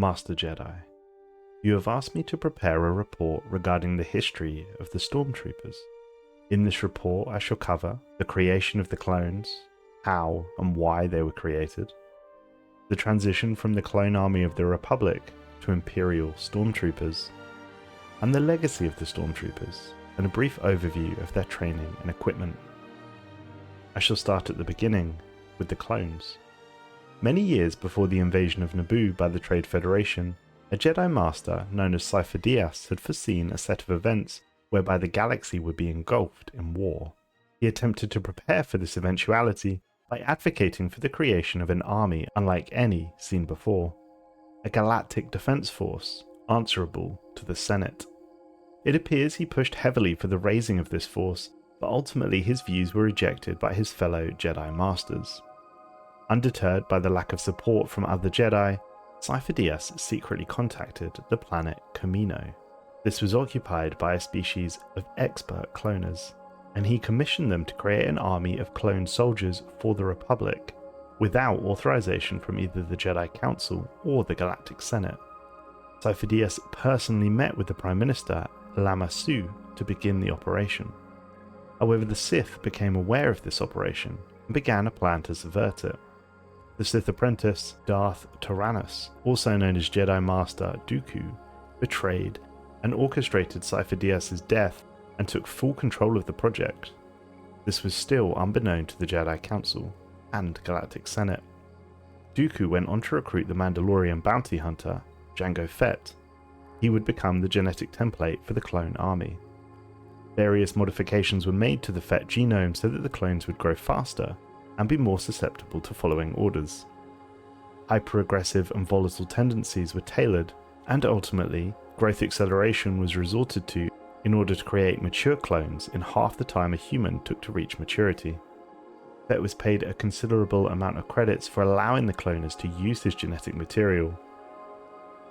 Master Jedi, you have asked me to prepare a report regarding the history of the Stormtroopers. In this report I shall cover the creation of the clones, how and why they were created, the transition from the clone army of the Republic to Imperial Stormtroopers, and the legacy of the Stormtroopers, and a brief overview of their training and equipment. I shall start at the beginning, with the clones. Many years before the invasion of Naboo by the Trade Federation, a Jedi Master known as Cypher Dyas had foreseen a set of events whereby the galaxy would be engulfed in war. He attempted to prepare for this eventuality by advocating for the creation of an army unlike any seen before, a galactic defense force answerable to the Senate. It appears he pushed heavily for the raising of this force, but ultimately his views were rejected by his fellow Jedi Masters. Undeterred by the lack of support from other Jedi, Cypher Dyas secretly contacted the planet Kamino. This was occupied by a species of expert cloners, and he commissioned them to create an army of clone soldiers for the Republic, without authorization from either the Jedi Council or the Galactic Senate. Cypher Dyas personally met with the Prime Minister, Lama Su, to begin the operation. However, the Sith became aware of this operation and began a plan to subvert it. The Sith apprentice, Darth Tyrannus, also known as Jedi Master Dooku, betrayed and orchestrated Cypher Dyas' death and took full control of the project. This was still unbeknown to the Jedi Council and Galactic Senate. Dooku went on to recruit the Mandalorian bounty hunter, Jango Fett. He would become the genetic template for the clone army. Various modifications were made to the Fett genome so that the clones would grow faster and be more susceptible to following orders. Hyper-aggressive and volatile tendencies were tailored, and ultimately, growth acceleration was resorted to in order to create mature clones in half the time a human took to reach maturity. Fett was paid a considerable amount of credits for allowing the cloners to use his genetic material.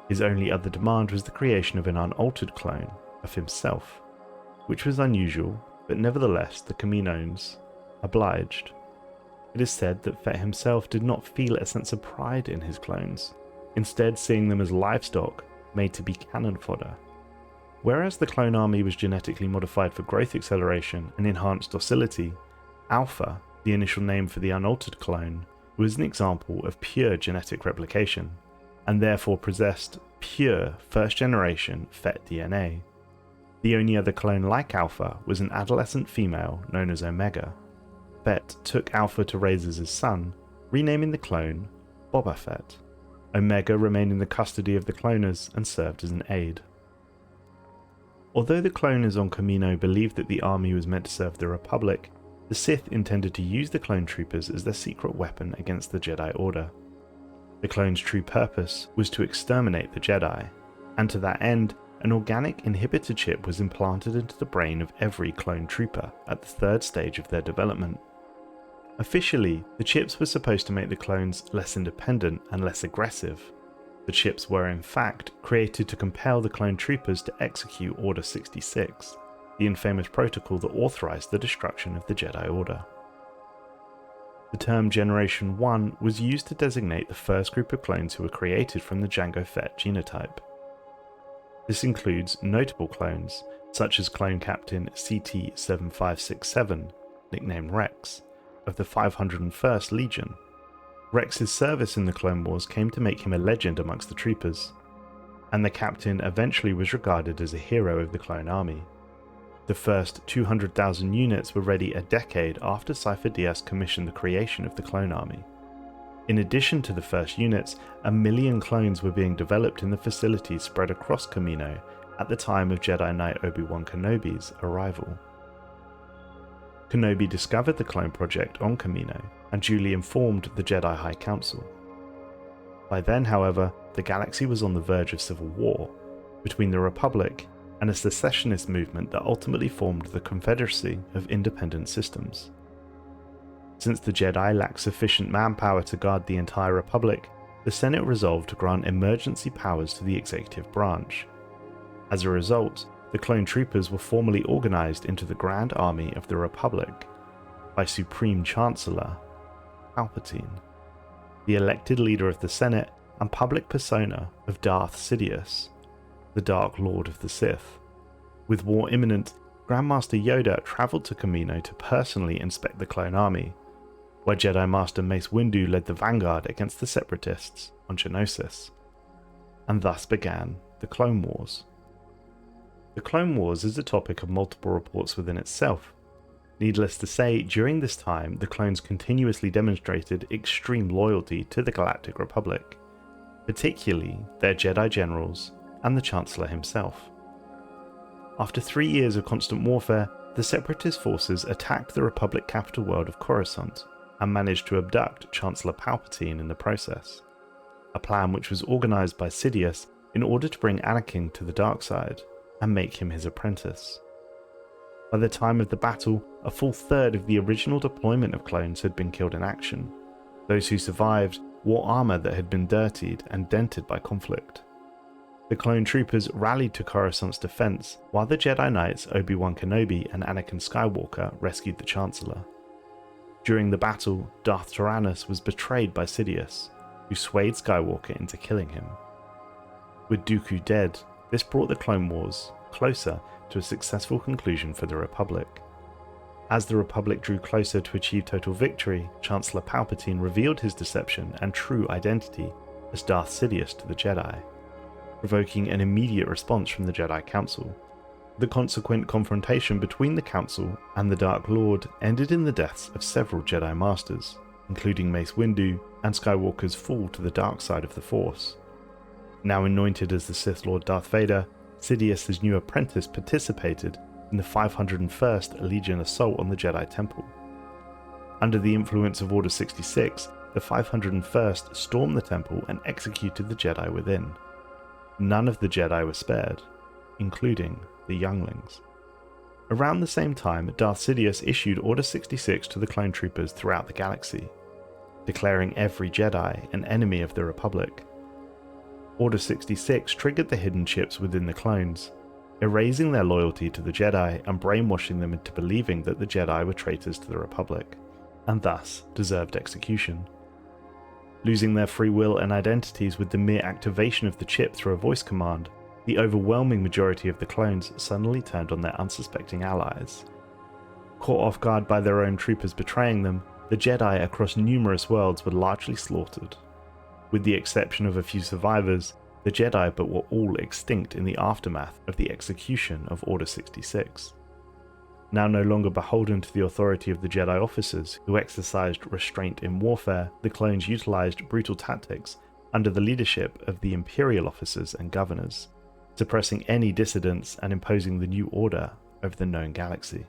His only other demand was the creation of an unaltered clone of himself, which was unusual, but nevertheless the Kaminoans obliged. It is said that Fett himself did not feel a sense of pride in his clones, instead seeing them as livestock made to be cannon fodder. Whereas the clone army was genetically modified for growth acceleration and enhanced docility, Alpha, the initial name for the unaltered clone, was an example of pure genetic replication, and therefore possessed pure first-generation Fett DNA. The only other clone like Alpha was an adolescent female known as Omega. Fett took Alpha to raise as his son, renaming the clone Boba Fett. Omega remained in the custody of the cloners and served as an aide. Although the cloners on Kamino believed that the army was meant to serve the Republic, the Sith intended to use the clone troopers as their secret weapon against the Jedi Order. The clones' true purpose was to exterminate the Jedi, and to that end, an organic inhibitor chip was implanted into the brain of every clone trooper at the third stage of their development. Officially, the chips were supposed to make the clones less independent and less aggressive. The chips were in fact created to compel the clone troopers to execute Order 66, the infamous protocol that authorized the destruction of the Jedi Order. The term Generation 1 was used to designate the first group of clones who were created from the Jango Fett genotype. This includes notable clones such as Clone Captain CT-7567, nicknamed Rex, of the 501st Legion. Rex's service in the Clone Wars came to make him a legend amongst the troopers, and the captain eventually was regarded as a hero of the clone army. The first 200,000 units were ready a decade after Cypher Dyas commissioned the creation of the clone army. In addition to the first units, 1 million clones were being developed in the facilities spread across Kamino at the time of Jedi Knight Obi-Wan Kenobi's arrival. Kenobi discovered the clone project on Kamino and duly informed the Jedi High Council. By then, however, the galaxy was on the verge of civil war between the Republic and a secessionist movement that ultimately formed the Confederacy of Independent Systems. Since the Jedi lacked sufficient manpower to guard the entire Republic, the Senate resolved to grant emergency powers to the executive branch. As a result, the clone troopers were formally organized into the Grand Army of the Republic by Supreme Chancellor Palpatine. The elected leader of the Senate and public persona of Darth Sidious, the Dark Lord of the Sith. With war imminent, Grandmaster Yoda travelled to Kamino to personally inspect the clone army, where Jedi Master Mace Windu led the vanguard against the Separatists on Geonosis. And thus began the Clone Wars. The Clone Wars is a topic of multiple reports within itself. Needless to say, during this time, the clones continuously demonstrated extreme loyalty to the Galactic Republic, particularly their Jedi generals and the Chancellor himself. After 3 years of constant warfare, the Separatist forces attacked the Republic capital world of Coruscant and managed to abduct Chancellor Palpatine in the process, a plan which was organised by Sidious in order to bring Anakin to the dark side and make him his apprentice. By the time of the battle, a full third of the original deployment of clones had been killed in action. Those who survived wore armour that had been dirtied and dented by conflict. The clone troopers rallied to Coruscant's defence, while the Jedi Knights Obi-Wan Kenobi and Anakin Skywalker rescued the Chancellor. During the battle, Darth Tyrannus was betrayed by Sidious, who swayed Skywalker into killing him. With Dooku dead, this brought the Clone Wars closer to a successful conclusion for the Republic. As the Republic drew closer to achieve total victory, Chancellor Palpatine revealed his deception and true identity as Darth Sidious to the Jedi, provoking an immediate response from the Jedi Council. The consequent confrontation between the Council and the Dark Lord ended in the deaths of several Jedi Masters, including Mace Windu and Skywalker's fall to the dark side of the Force. Now anointed as the Sith Lord Darth Vader, Sidious's new apprentice participated in the 501st Legion assault on the Jedi Temple. Under the influence of Order 66, the 501st stormed the temple and executed the Jedi within. None of the Jedi were spared, including the younglings. Around the same time, Darth Sidious issued Order 66 to the clone troopers throughout the galaxy, declaring every Jedi an enemy of the Republic. Order 66 triggered the hidden chips within the clones, erasing their loyalty to the Jedi and brainwashing them into believing that the Jedi were traitors to the Republic, and thus deserved execution. Losing their free will and identities with the mere activation of the chip through a voice command, the overwhelming majority of the clones suddenly turned on their unsuspecting allies. Caught off guard by their own troopers betraying them, the Jedi across numerous worlds were largely slaughtered. With the exception of a few survivors, the Jedi were all extinct in the aftermath of the execution of Order 66. Now no longer beholden to the authority of the Jedi officers who exercised restraint in warfare, the clones utilized brutal tactics under the leadership of the Imperial officers and governors, suppressing any dissidents and imposing the new order over the known galaxy.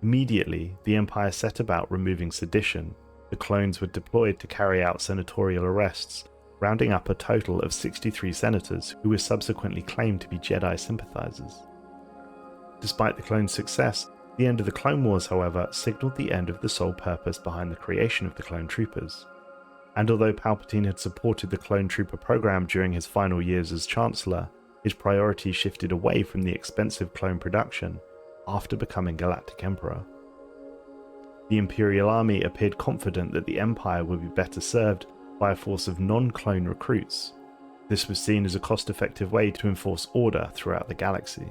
Immediately, the Empire set about removing sedition. The clones were deployed to carry out senatorial arrests, rounding up a total of 63 senators who were subsequently claimed to be Jedi sympathizers. Despite the clones' success, the end of the Clone Wars, however, signaled the end of the sole purpose behind the creation of the clone troopers. And although Palpatine had supported the clone trooper program during his final years as Chancellor, his priorities shifted away from the expensive clone production after becoming Galactic Emperor. The Imperial Army appeared confident that the Empire would be better served by a force of non-clone recruits. This was seen as a cost-effective way to enforce order throughout the galaxy.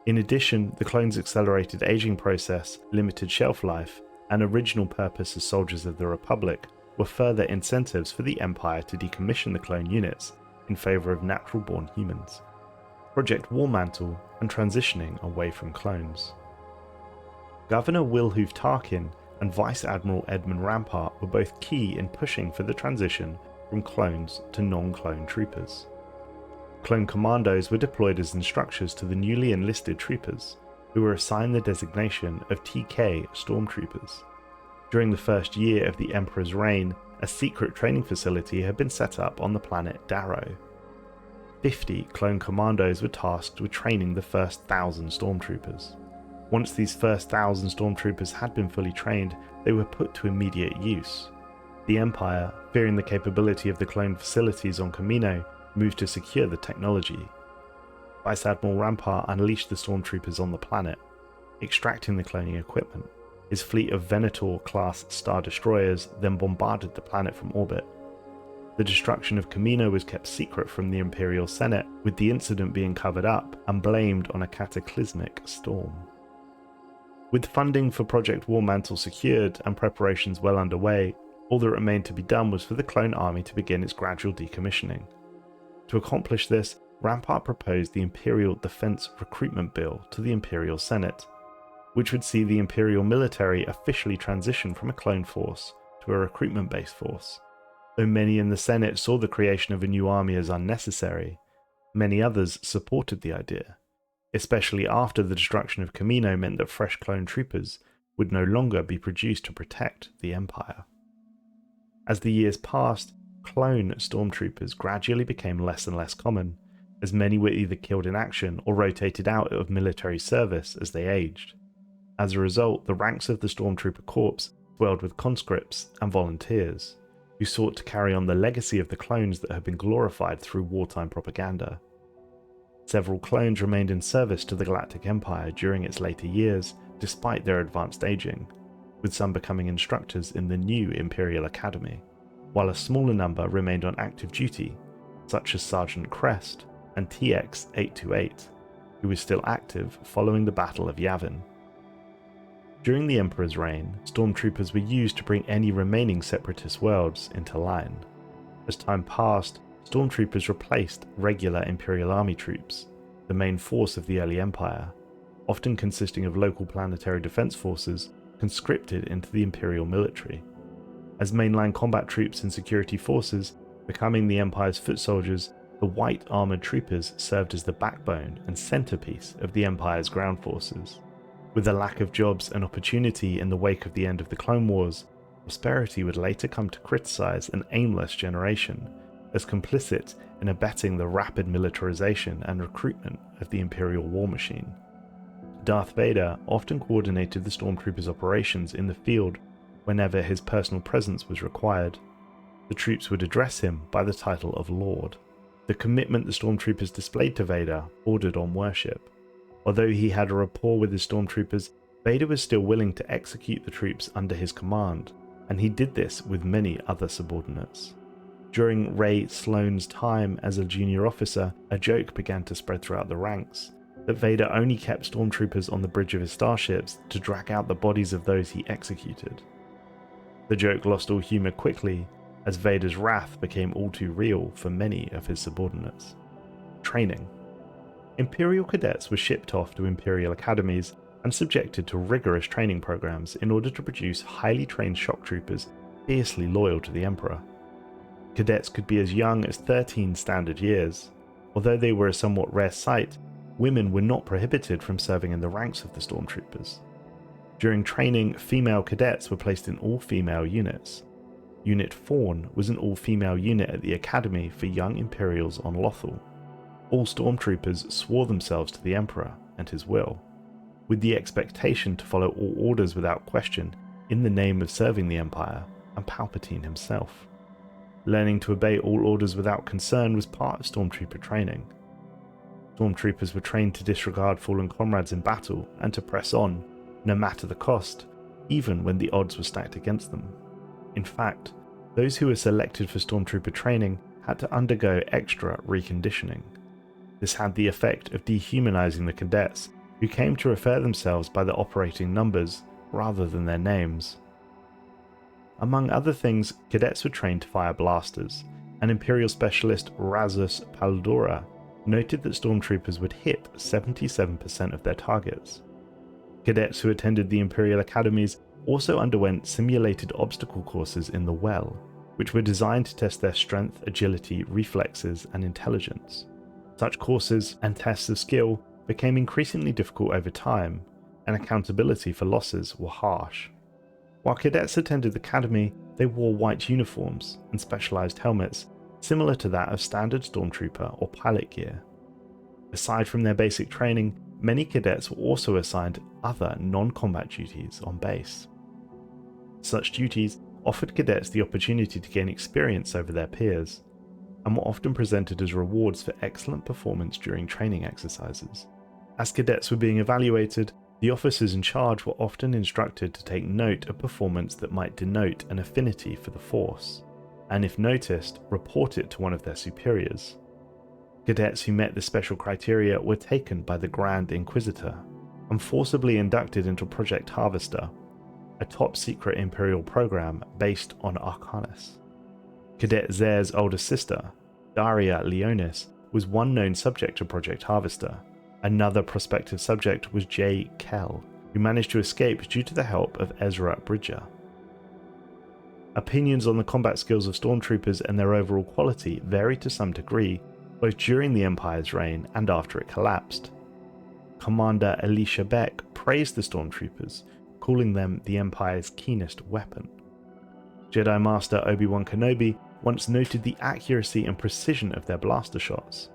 In addition, the clones' accelerated aging process, limited shelf life, and original purpose as soldiers of the Republic were further incentives for the Empire to decommission the clone units in favour of natural-born humans. Project War Mantle and transitioning away from clones. Governor Wilhoof Tarkin and Vice Admiral Edmund Rampart were both key in pushing for the transition from clones to non-clone troopers. Clone commandos were deployed as instructors to the newly enlisted troopers, who were assigned the designation of TK Stormtroopers. During the first year of the Emperor's reign, a secret training facility had been set up on the planet Darrow. 50 clone commandos were tasked with training the first 1,000 stormtroopers. Once these first 1,000 stormtroopers had been fully trained, they were put to immediate use. The Empire, fearing the capability of the clone facilities on Kamino, moved to secure the technology. Vice Admiral Rampart unleashed the stormtroopers on the planet, extracting the cloning equipment. His fleet of Venator-class star destroyers then bombarded the planet from orbit. The destruction of Kamino was kept secret from the Imperial Senate, with the incident being covered up and blamed on a cataclysmic storm. With funding for Project War Mantle secured and preparations well underway, all that remained to be done was for the clone army to begin its gradual decommissioning. To accomplish this, Rampart proposed the Imperial Defense Recruitment Bill to the Imperial Senate, which would see the Imperial military officially transition from a clone force to a recruitment-based force. Though many in the Senate saw the creation of a new army as unnecessary, many others supported the idea, especially after the destruction of Kamino meant that fresh clone troopers would no longer be produced to protect the Empire. As the years passed, clone stormtroopers gradually became less and less common, as many were either killed in action or rotated out of military service as they aged. As a result, the ranks of the Stormtrooper Corps swelled with conscripts and volunteers, who sought to carry on the legacy of the clones that had been glorified through wartime propaganda. Several clones remained in service to the Galactic Empire during its later years, despite their advanced aging, with some becoming instructors in the new Imperial Academy, while a smaller number remained on active duty, such as Sergeant Crest and TX-828, who was still active following the Battle of Yavin. During the Emperor's reign, stormtroopers were used to bring any remaining separatist worlds into line. As time passed, stormtroopers replaced regular Imperial Army troops, the main force of the early Empire, often consisting of local planetary defense forces conscripted into the Imperial military. As mainline combat troops and security forces, becoming the Empire's foot soldiers, the white armoured troopers served as the backbone and centrepiece of the Empire's ground forces. With a lack of jobs and opportunity in the wake of the end of the Clone Wars, Prosperity would later come to criticise an aimless generation as complicit in abetting the rapid militarization and recruitment of the Imperial war machine. Darth Vader often coordinated the Stormtroopers' operations in the field whenever his personal presence was required. The troops would address him by the title of Lord. The commitment the Stormtroopers displayed to Vader bordered on worship. Although he had a rapport with his Stormtroopers, Vader was still willing to execute the troops under his command, and he did this with many other subordinates. During Ray Sloane's time as a junior officer, a joke began to spread throughout the ranks, that Vader only kept Stormtroopers on the bridge of his starships to drag out the bodies of those he executed. The joke lost all humour quickly, as Vader's wrath became all too real for many of his subordinates. Training. Imperial cadets were shipped off to Imperial academies and subjected to rigorous training programs in order to produce highly trained shock troopers fiercely loyal to the Emperor. Cadets could be as young as 13 standard years. Although they were a somewhat rare sight, women were not prohibited from serving in the ranks of the Stormtroopers. During training, female cadets were placed in all-female units. Unit Fawn was an all-female unit at the Academy for young Imperials on Lothal. All Stormtroopers swore themselves to the Emperor and his will, with the expectation to follow all orders without question in the name of serving the Empire and Palpatine himself. Learning to obey all orders without concern was part of Stormtrooper training. Stormtroopers were trained to disregard fallen comrades in battle and to press on, no matter the cost, even when the odds were stacked against them. In fact, those who were selected for Stormtrooper training had to undergo extra reconditioning. This had the effect of dehumanizing the cadets, who came to refer themselves by their operating numbers rather than their names. Among other things, cadets were trained to fire blasters, and Imperial Specialist Razus Paldora noted that Stormtroopers would hit 77% of their targets. Cadets who attended the Imperial Academies also underwent simulated obstacle courses in the Well, which were designed to test their strength, agility, reflexes, and intelligence. Such courses and tests of skill became increasingly difficult over time, and accountability for losses were harsh. While cadets attended the academy, they wore white uniforms and specialized helmets, similar to that of standard stormtrooper or pilot gear. Aside from their basic training, many cadets were also assigned other non-combat duties on base. Such duties offered cadets the opportunity to gain experience over their peers, and were often presented as rewards for excellent performance during training exercises. As cadets were being evaluated, the officers in charge were often instructed to take note of performance that might denote an affinity for the Force. and if noticed, report it to one of their superiors. Cadets who met this special criteria were taken by the Grand Inquisitor and forcibly inducted into Project Harvester, a top-secret Imperial program based on Arcanis. Cadet Zare's older sister, Daria Leonis, was one known subject of Project Harvester. Another prospective subject was Jay Kell, who managed to escape due to the help of Ezra Bridger. Opinions on the combat skills of Stormtroopers and their overall quality vary to some degree, both during the Empire's reign and after it collapsed. Commander Elisha Beck praised the Stormtroopers, calling them the Empire's keenest weapon. Jedi Master Obi-Wan Kenobi once noted the accuracy and precision of their blaster shots,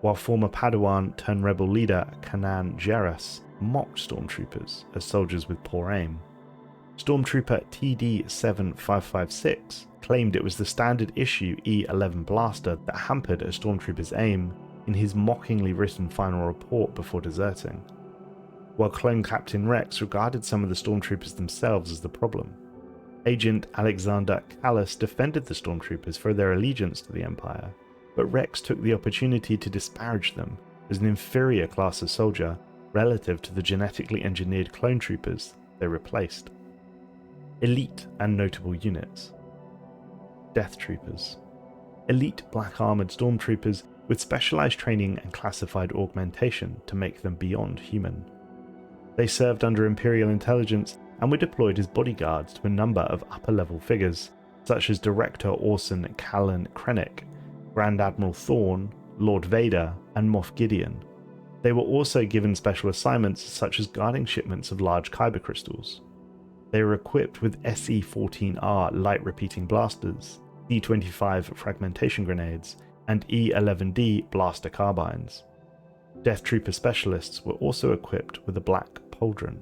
while former Padawan turned rebel leader Kanan Jarrus mocked Stormtroopers as soldiers with poor aim. Stormtrooper TD-7556 claimed it was the standard issue E-11 blaster that hampered a Stormtrooper's aim in his mockingly written final report before deserting, while Clone Captain Rex regarded some of the Stormtroopers themselves as the problem. Agent Alexander Callis defended the Stormtroopers for their allegiance to the Empire, but Rex took the opportunity to disparage them as an inferior class of soldier relative to the genetically engineered clone troopers they replaced. Elite and notable units. Death Troopers. Elite black armoured stormtroopers with specialised training and classified augmentation to make them beyond human. They served under Imperial intelligence and were deployed as bodyguards to a number of upper-level figures, such as Director Orson Callan Krennic, Grand Admiral Thrawn, Lord Vader, and Moff Gideon. They were also given special assignments such as guarding shipments of large kyber crystals. They were equipped with SE-14R light-repeating blasters, D-25 fragmentation grenades, and E-11D blaster carbines. Death Trooper specialists were also equipped with a black pauldron.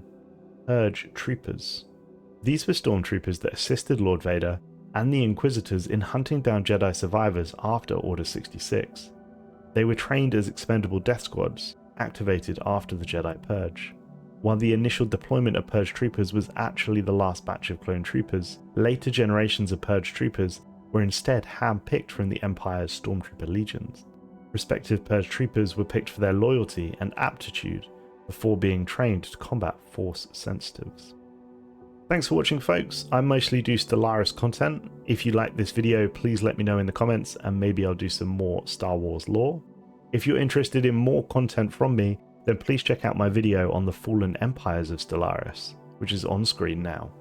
Purge Troopers. These were stormtroopers that assisted Lord Vader and the Inquisitors in hunting down Jedi survivors after Order 66. They were trained as expendable death squads, activated after the Jedi Purge. While the initial deployment of Purge Troopers was actually the last batch of clone troopers, later generations of Purge Troopers were instead hand-picked from the Empire's Stormtrooper legions. Respective Purge Troopers were picked for their loyalty and aptitude before being trained to combat Force sensitives. Thanks for watching, folks. I mostly do Stellaris content. If you like this video, please let me know in the comments and maybe I'll do some more Star Wars lore. If you're interested in more content from me, then please check out my video on the fallen empires of Stellaris, which is on screen now.